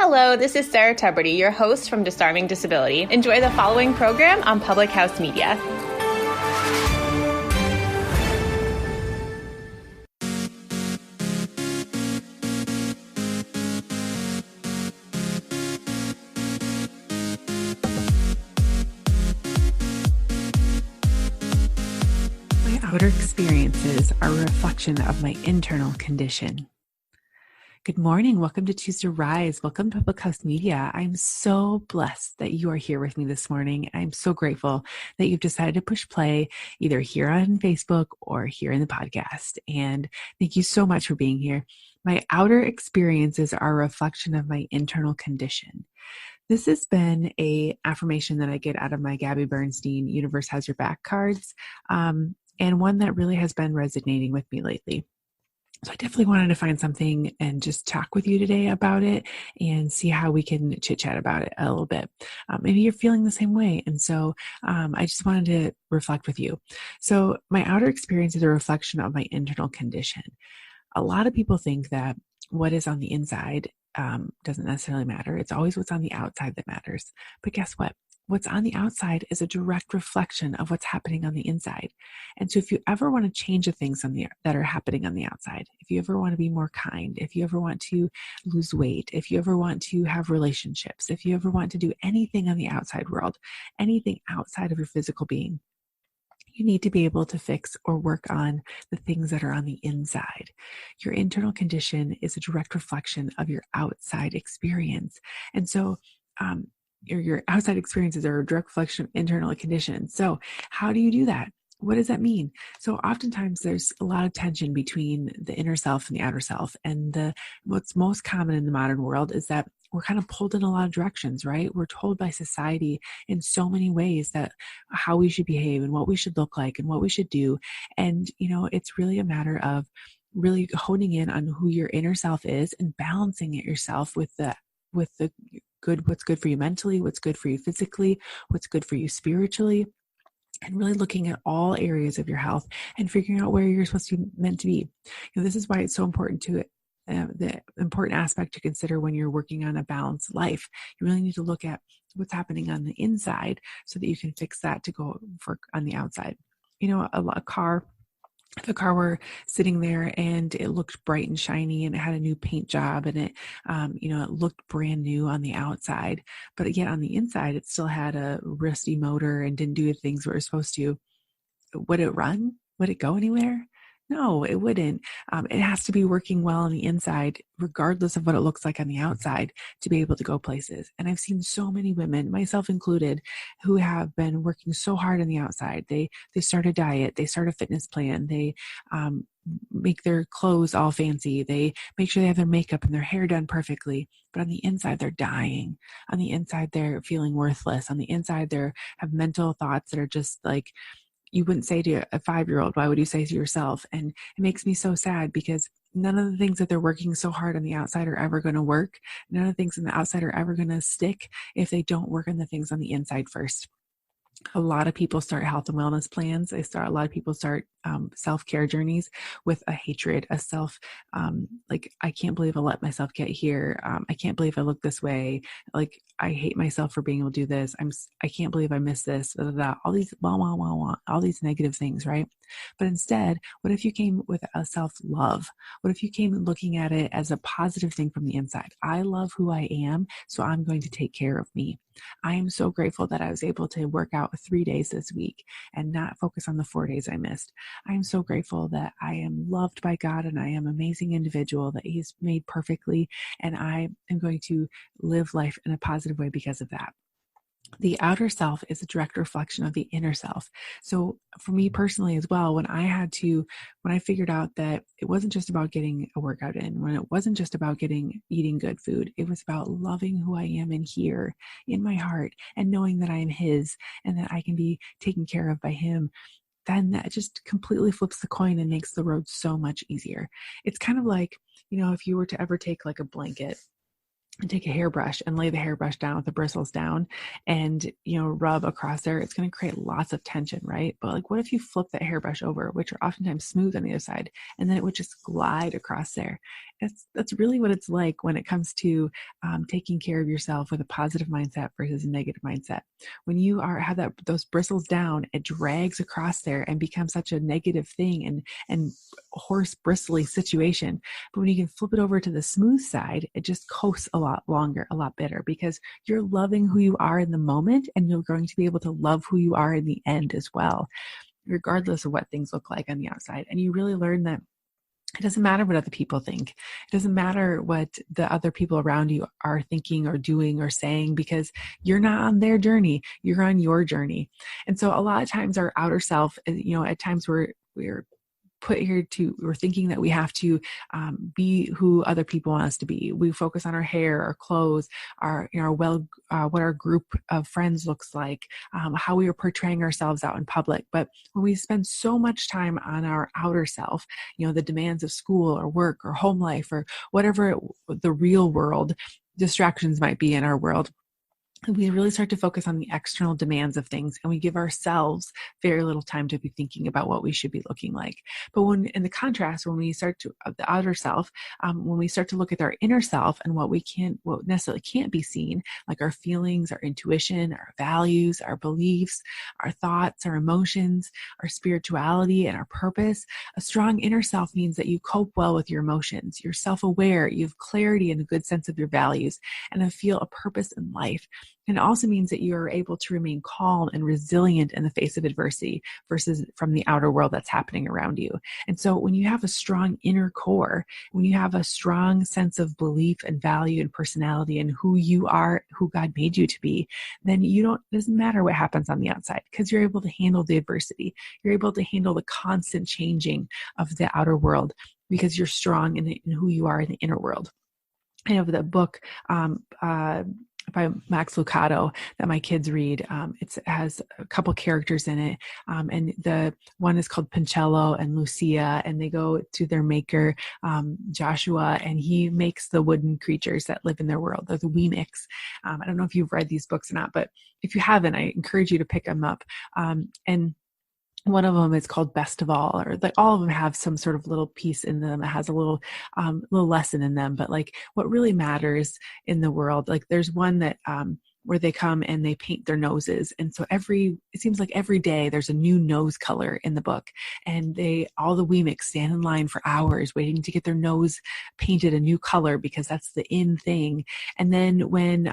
Hello, this is Sarah Tuberty, your host from Disarming Disability. Enjoy the following program on Public House Media. My outer experiences are a reflection of my internal condition. Good morning. Welcome to Choose to Rise. Welcome to Public House Media. I'm so blessed that you are here with me this morning. I'm so grateful that you've decided to push play either here on Facebook or here in the podcast. And thank you so much for being here. My outer experiences are a reflection of my internal condition. This has been a affirmation that I get out of my Gabby Bernstein Universe Has Your Back cards, and one that really has been resonating with me lately. So I definitely wanted to find something and just talk with you today about it and see how we can chit chat about it a little bit. Maybe you're feeling the same way. And so I just wanted to reflect with you. So my outer experience is a reflection of my internal condition. A lot of people think that what is on the inside doesn't necessarily matter. It's always what's on the outside that matters. But guess what? What's on the outside is a direct reflection of what's happening on the inside. And so if you ever want to change the things that are happening on the outside, if you ever want to be more kind, if you ever want to lose weight, if you ever want to have relationships, if you ever want to do anything on the outside world, anything outside of your physical being, you need to be able to fix or work on the things that are on the inside. Your internal condition is a direct reflection of your outside experience. And so, your outside experiences are a direct reflection of internal conditions. So how do you do that? What does that mean? So oftentimes there's a lot of tension between the inner self and the outer self. And what's most common in the modern world is that we're kind of pulled in a lot of directions, right? We're told by society in so many ways that how we should behave and what we should look like and what we should do. And, it's really a matter of really honing in on who your inner self is and balancing it yourself with the good, what's good for you mentally, what's good for you physically, what's good for you spiritually, and really looking at all areas of your health and figuring out where you're supposed to be meant to be. This is why it's so important the important aspect to consider when you're working on a balanced life. You really need to look at what's happening on the inside so that you can fix that to go for on the outside. If a car were sitting there and it looked bright and shiny and it had a new paint job and it looked brand new on the outside, but yet on the inside, it still had a rusty motor and didn't do the things where it was supposed to. Would it run? Would it go anywhere? No, it wouldn't. It has to be working well on the inside, regardless of what it looks like on the outside, to be able to go places. And I've seen so many women, myself included, who have been working so hard on the outside. They start a diet, they start a fitness plan, they make their clothes all fancy, they make sure they have their makeup and their hair done perfectly. But on the inside, they're dying. On the inside, they're feeling worthless. On the inside, they have mental thoughts that are just like, you wouldn't say to a 5-year-old, why would you say to yourself? And it makes me so sad because none of the things that they're working so hard on the outside are ever going to work. None of the things on the outside are ever going to stick if they don't work on the things on the inside first. A lot of people start health and wellness plans. A lot of people start self-care journeys with a hatred, a self, like, I can't believe I let myself get here. I can't believe I look this way. Like, I hate myself for being able to do this. I can't believe I missed this. Blah, blah, blah. All these, all these negative things, right? But instead, what if you came with a self-love? What if you came looking at it as a positive thing from the inside? I love who I am, so I'm going to take care of me. I am so grateful that I was able to work out 3 days this week and not focus on the 4 days I missed. I am so grateful that I am loved by God and I am an amazing individual that He's made perfectly, and I am going to live life in a positive way because of that. The outer self is a direct reflection of the inner self. So for me personally as well, when I figured out that it wasn't just about getting a workout in, when it wasn't just about eating good food, it was about loving who I am in here, in my heart, and knowing that I am His and that I can be taken care of by Him, then that just completely flips the coin and makes the road so much easier. It's kind of like, if you were to ever take like a blanket and take a hairbrush and lay the hairbrush down with the bristles down and, rub across there, it's going to create lots of tension, right? But like, what if you flip that hairbrush over, which are oftentimes smooth on the other side, and then it would just glide across there? That's really what it's like when it comes to taking care of yourself with a positive mindset versus a negative mindset. When you have those bristles down, it drags across there and becomes such a negative thing and horse bristly situation. But when you can flip it over to the smooth side, it just coasts a lot longer, a lot better, because you're loving who you are in the moment, and you're going to be able to love who you are in the end as well, regardless of what things look like on the outside. And you really learn that it doesn't matter what other people think. It doesn't matter what the other people around you are thinking or doing or saying, because you're not on their journey. You're on your journey. And so a lot of times our outer self, at times we're put here we're thinking that we have to be who other people want us to be. We focus on our hair, our clothes, what our group of friends looks like, how we are portraying ourselves out in public. But when we spend so much time on our outer self, the demands of school or work or home life or whatever the real world distractions might be in our world, we really start to focus on the external demands of things, and we give ourselves very little time to be thinking about what we should be looking like. But in the contrast, when we start to the outer self, when we start to look at our inner self and what necessarily can't be seen, like our feelings, our intuition, our values, our beliefs, our thoughts, our emotions, our spirituality, and our purpose, a strong inner self means that you cope well with your emotions. You're self-aware, you have clarity and a good sense of your values, and feel a purpose in life. And it also means that you are able to remain calm and resilient in the face of adversity versus from the outer world that's happening around you. And so when you have a strong inner core, when you have a strong sense of belief and value and personality and who you are, who God made you to be, then it doesn't matter what happens on the outside, because you're able to handle the adversity. You're able to handle the constant changing of the outer world because you're strong in who you are in the inner world. I have the book by Max Lucado that my kids read. It has a couple characters in it, and the one is called Pincello and Lucia, and they go to their maker, Joshua, and he makes the wooden creatures that live in their world. They're the Weemics. I don't know if you've read these books or not, but if you haven't, I encourage you to pick them up. And one of them is called Best of All, or like all of them have some sort of little piece in them. It has a little lesson in them. But like what really matters in the world, like there's one that where they come and they paint their noses. And so it seems like every day there's a new nose color in the book. And all the Weemics stand in line for hours waiting to get their nose painted a new color because that's the in thing. And then when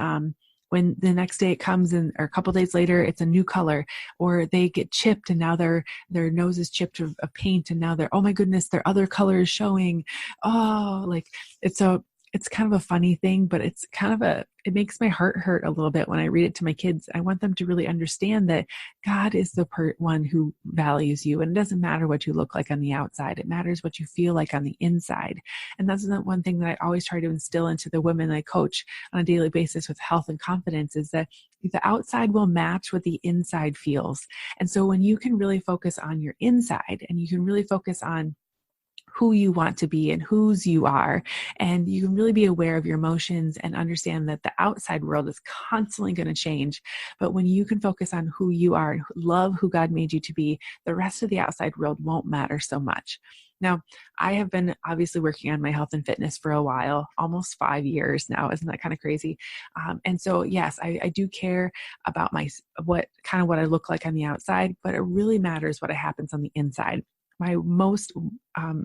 the next day it comes or a couple days later, it's a new color, or they get chipped and now their nose is chipped of paint, and now oh my goodness, their other color is showing. Oh, like it's kind of a funny thing, but it makes my heart hurt a little bit when I read it to my kids. I want them to really understand that God is the one who values you, and it doesn't matter what you look like on the outside. It matters what you feel like on the inside. And that's the one thing that I always try to instill into the women I coach on a daily basis with health and confidence, is that the outside will match what the inside feels. And so when you can really focus on your inside, and you can really focus on who you want to be and whose you are, and you can really be aware of your emotions and understand that the outside world is constantly going to change. But when you can focus on who you are and love who God made you to be, the rest of the outside world won't matter so much. Now, I have been obviously working on my health and fitness for a while, almost 5 years now. Isn't that kind of crazy? And so, yes, I do care about what I look like on the outside, but it really matters what happens on the inside. My most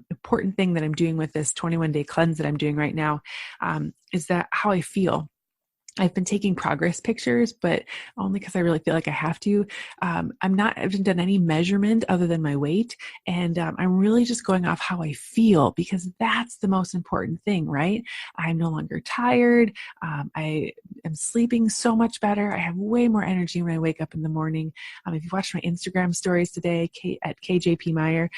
important thing that I'm doing with this 21-day cleanse that I'm doing right now is that how I feel. I've been taking progress pictures, but only because I really feel like I have to. I haven't done any measurement other than my weight. And I'm really just going off how I feel, because that's the most important thing, right? I'm no longer tired. I am sleeping so much better. I have way more energy when I wake up in the morning. If you watched my Instagram stories today at KJP Meyer,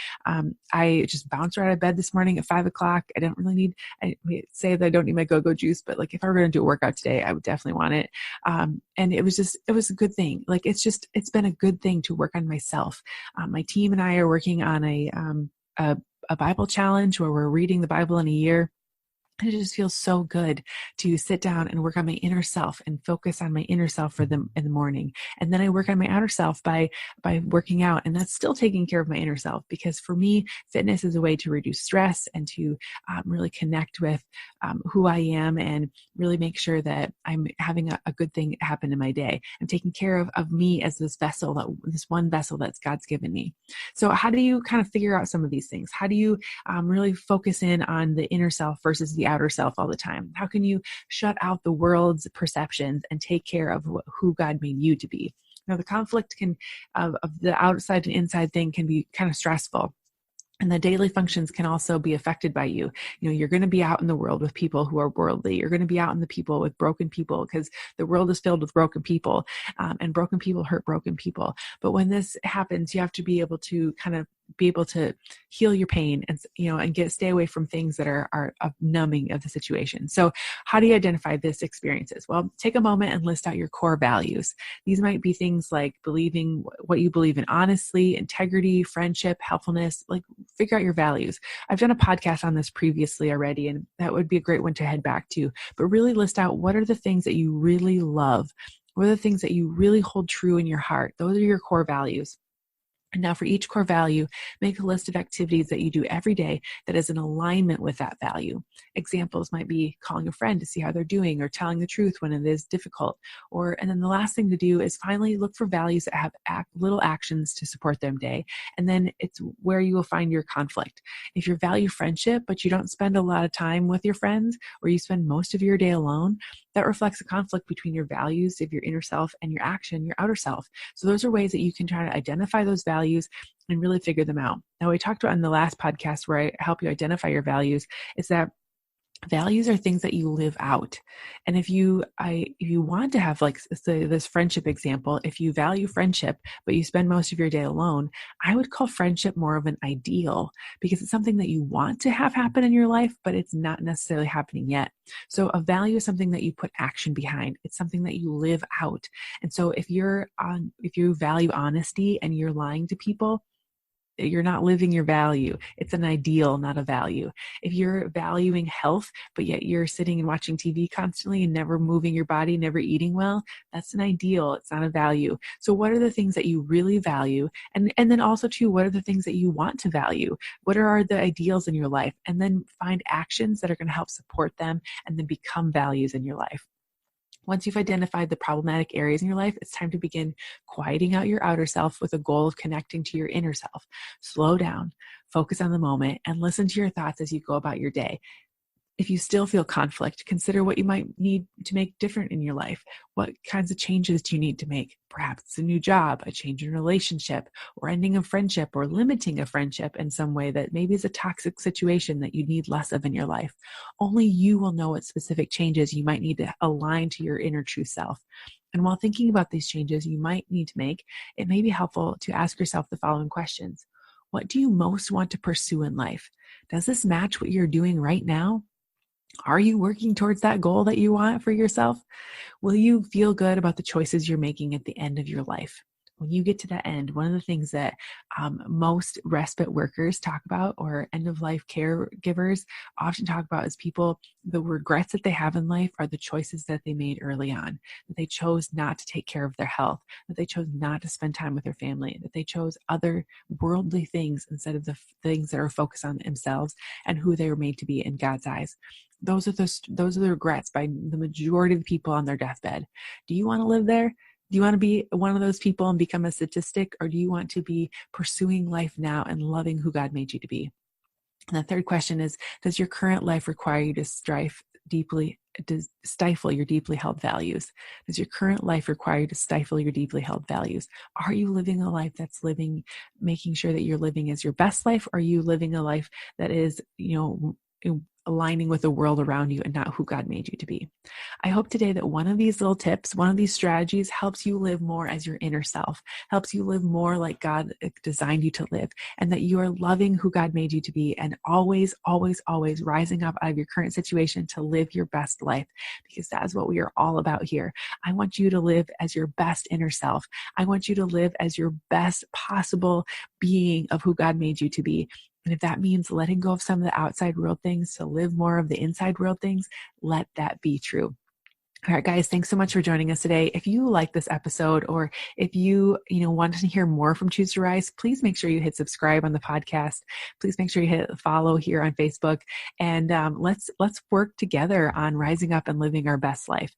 I just bounced right out of bed this morning at 5 o'clock. I say that I don't need my go-go juice, but like if I were going to do a workout today, I would definitely want it. And it was a good thing. Like it's been a good thing to work on myself. My team and I are working on a Bible challenge where we're reading the Bible in a year. And it just feels so good to sit down and work on my inner self and focus on my inner self for them in the morning. And then I work on my outer self by working out. And that's still taking care of my inner self, because for me, fitness is a way to reduce stress and to really connect with who I am and really make sure that I'm having a good thing happen in my day. I'm taking care of me as this vessel, this one vessel that's God's given me. So how do you kind of figure out some of these things? How do you really focus in on the inner self versus the outer self all the time? How can you shut out the world's perceptions and take care of who God made you to be? Now, the conflict of the outside and inside thing can be kind of stressful. And the daily functions can also be affected by you. You're going to be out in the world with people who are worldly. You're going to be out in the people with broken people, because the world is filled with broken people, and broken people hurt broken people. But when this happens, you have to be able to kind of be able to heal your pain and stay away from things that are numbing of the situation. So how do you identify this experiences? Well, take a moment and list out your core values. These might be things like believing what you believe in honestly, integrity, friendship, helpfulness. Like, figure out your values. I've done a podcast on this previously already, and that would be a great one to head back to. But really list out, what are the things that you really love? What are the things that you really hold true in your heart? Those are your core values. And now for each core value, make a list of activities that you do every day that is in alignment with that value. Examples might be calling a friend to see how they're doing, or telling the truth when it is difficult. And then the last thing to do is finally look for values that have little actions to support them day. And then it's where you will find your conflict. If you value friendship, but you don't spend a lot of time with your friends, or you spend most of your day alone, that reflects a conflict between your values of your inner self and your action, your outer self. So those are ways that you can try to identify those values and really figure them out. Now, we talked about in the last podcast where I help you identify your values, is that values are things that you live out. And if you want to have, like, say, this friendship example, if you value friendship, but you spend most of your day alone, I would call friendship more of an ideal, because it's something that you want to have happen in your life, but it's not necessarily happening yet. So a value is something that you put action behind. It's something that you live out. And so if you value honesty and you're lying to people, you're not living your value. It's an ideal, not a value. If you're valuing health, but yet you're sitting and watching TV constantly and never moving your body, never eating well, that's an ideal. It's not a value. So what are the things that you really value? And then also too, what are the things that you want to value? What are the ideals in your life? And then find actions that are going to help support them and then become values in your life. Once you've identified the problematic areas in your life, it's time to begin quieting out your outer self with a goal of connecting to your inner self. Slow down, focus on the moment, and listen to your thoughts as you go about your day. If you still feel conflict, consider what you might need to make different in your life. What kinds of changes do you need to make? Perhaps it's a new job, a change in relationship, or ending a friendship, or limiting a friendship in some way that maybe is a toxic situation that you need less of in your life. Only you will know what specific changes you might need to align to your inner true self. And while thinking about these changes you might need to make, it may be helpful to ask yourself the following questions. What do you most want to pursue in life? Does this match what you're doing right now? Are you working towards that goal that you want for yourself? Will you feel good about the choices you're making at the end of your life? When you get to that end, one of the things that most respite workers talk about, or end-of-life caregivers often talk about, is the regrets that they have in life are the choices that they made early on, that they chose not to take care of their health, that they chose not to spend time with their family, that they chose other worldly things instead of the things that are focused on themselves and who they were made to be in God's eyes. Those are the regrets by the majority of the people on their deathbed. Do you want to live there? Do you want to be one of those people and become a statistic, or do you want to be pursuing life now and loving who God made you to be? And the third question is, does your current life require you to stifle your deeply held values? Does your current life require you to stifle your deeply held values? Are you living a life that's making sure that you're living as your best life? Or are you living a life that is, aligning with the world around you and not who God made you to be? I hope today that one of these little tips, one of these strategies, helps you live more as your inner self, helps you live more like God designed you to live, and that you are loving who God made you to be, and always, always, always rising up out of your current situation to live your best life, because that is what we are all about here. I want you to live as your best inner self. I want you to live as your best possible being of who God made you to be. And if that means letting go of some of the outside world things to live more of the inside world things, let that be true. All right, guys, thanks so much for joining us today. If you like this episode, or if you want to hear more from Choose to Rise, please make sure you hit subscribe on the podcast. Please make sure you hit follow here on Facebook, and let's work together on rising up and living our best life.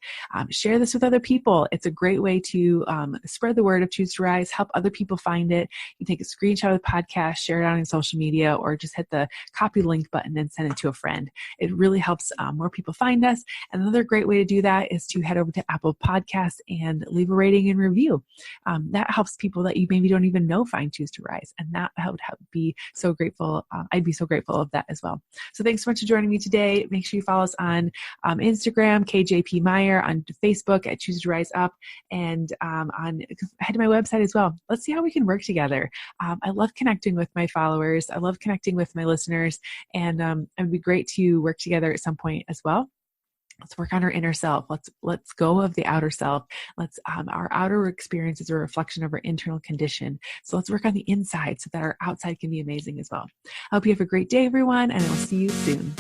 Share this with other people. It's a great way to spread the word of Choose to Rise, help other people find it. You take a screenshot of the podcast, share it out on social media, or just hit the copy link button and send it to a friend. It really helps more people find us. And another great way to do that is to head over to Apple Podcasts and leave a rating and review. That helps people that you maybe don't even know find Choose to Rise. And that would be so grateful. I'd be so grateful of that as well. So thanks so much for joining me today. Make sure you follow us on Instagram, KJP Meyer, on Facebook at Choose to Rise Up, and head to my website as well. Let's see how we can work together. I love connecting with my followers. I love connecting with my listeners, and it would be great to work together at some point as well. Let's work on our inner self. Let's go of the outer self. Our outer experience is a reflection of our internal condition. So let's work on the inside so that our outside can be amazing as well. I hope you have a great day, everyone, and I will see you soon.